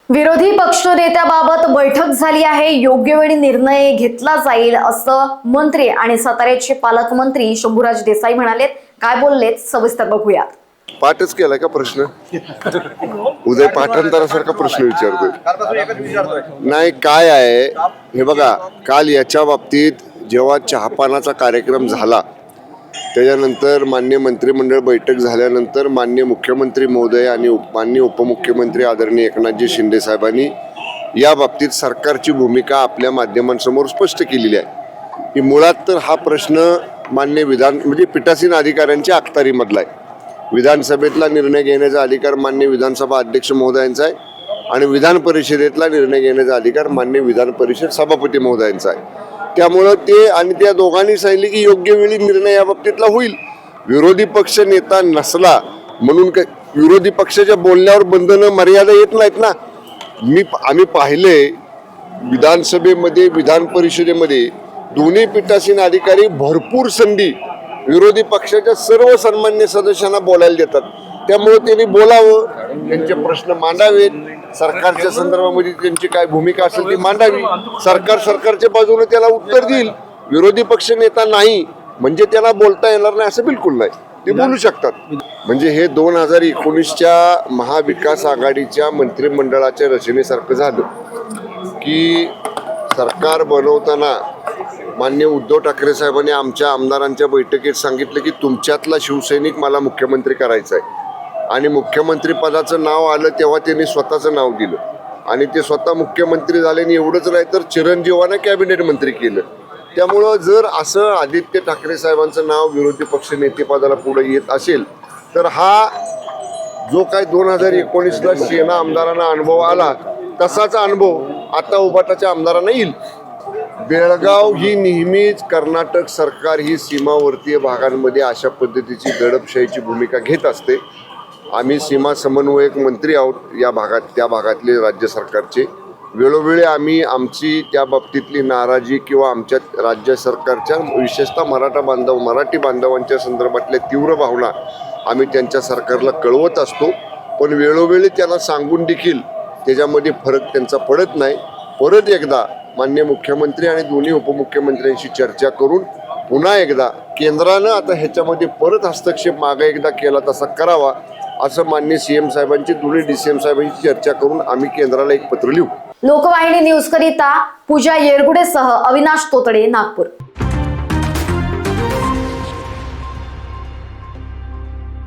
विरोधी पक्षनेत्याबाबत बैठक झाली आहे। योग्य वेळी निर्णय घेतला जाईल असं मंत्री आणि साताऱ्याचे पालकमंत्री शंभूराज देसाई म्हणालेत। काय बोललेत सविस्तर बघूयात। पाठच केला का प्रश्न? उदय पाठांतरासारखा प्रश्न विचारतोय। नाही काय आहे हे बघा, काल याच्या बाबतीत जेव्हा चहापानाचा कार्यक्रम झाला त्याच्यानंतर माननीय मंत्रिमंडळ बैठक झाल्यानंतर माननीय मुख्यमंत्री महोदय आणि माननीय उपमुख्यमंत्री आदरणीय एकनाथजी शिंदे साहेबांनी या बाबतीत सरकारची भूमिका आपल्या माध्यमांसमोर स्पष्ट केलेली आहे की मुळात तर हा प्रश्न माननीय म्हणजे पीठासीन अधिकाऱ्यांच्या अखत्यारीमधला आहे। विधानसभेतला निर्णय घेण्याचा अधिकार माननीय विधानसभा अध्यक्ष महोदयांचा आहे आणि विधान परिषदेतला निर्णय घेण्याचा अधिकार माननीय विधान परिषद सभापती महोदयांचा आहे। त्यामुळे ते आणि त्या दोघांनी सांगितले की योग्य वेळी निर्णय या बाबतीतला होईल। विरोधी पक्ष नेता नसला म्हणून विरोधी पक्षाच्या बोलण्यावर बंधनं मर्यादा येत नाहीत ना। आम्ही पाहिले विधानसभेमध्ये विधान परिषदेमध्ये दोन्ही पीठासीन अधिकारी भरपूर संधी विरोधी पक्षाच्या सर्व सन्मान्य सदस्यांना बोलायला देतात। त्यामुळे त्यांनी बोलावं, त्यांचे प्रश्न मांडावेत, सरकारच्या संदर्भामध्ये त्यांची काय भूमिका असेल ती मांडावी। सरकारच्या बाजूने त्याला उत्तर देईल। विरोधी पक्ष नेता नाही म्हणजे त्याला बोलता येणार नाही असं बिलकुल नाही, ते बोलू शकतात। म्हणजे हे 2019च्या महाविकास आघाडीच्या मंत्रिमंडळाच्या रचनेसारखं झालं की सरकार बनवताना माननीय उद्धव ठाकरे साहेबांनी आमच्या आमदारांच्या बैठकीत सांगितलं की तुमच्यातला शिवसैनिक मला मुख्यमंत्री करायचा आहे आणि मुख्यमंत्री पदाचं नाव आलं तेव्हा त्यांनी स्वतःचं नाव दिलं आणि ते स्वतः मुख्यमंत्री झाले आणि एवढंच नाही तर चिरंजीवांना कॅबिनेट मंत्री केलं। त्यामुळं जर असं आदित्य ठाकरे साहेबांचं नाव विरोधी पक्ष नेतेपदाला पुढे येत असेल तर हा जो काय 2019ला सेना आमदारांना अनुभव आला तसाच अनुभव आता उभाटाच्या आमदारांना येईल। बेळगाव ही नेहमीच कर्नाटक सरकार ही सीमावर्तीय भागांमध्ये अशा पद्धतीची दडपशाहीची भूमिका घेत असते। आम्ही सीमा समन्वयक मंत्री आहोत या भागात, त्या भागातले राज्य सरकारचे। वेळोवेळी आम्ही आमची त्या बाबतीतली नाराजी किंवा आमच्या राज्य सरकारच्या विशेषतः मराठी बांधवांच्या संदर्भातल्या तीव्र भावना आम्ही त्यांच्या सरकारला कळवत असतो, पण वेळोवेळी त्यांना सांगून देखील त्याच्यामध्ये फरक त्यांचा पडत नाही। परत एकदा माननीय मुख्यमंत्री आणि दोन्ही उपमुख्यमंत्र्यांशी चर्चा करून पुन्हा एकदा केंद्रानं आता ह्याच्यामध्ये परत हस्तक्षेप मागे एकदा केला तसा करावा असं माननीय सीएम साहेबांची दोन्ही डीसीएम साहेबांची चर्चा करून आम्ही केंद्राला एक पत्र लिहू। लोकवाहिनी न्यूज करिता पूजा येरगुडेसह अविनाश तोतडे, नागपूर।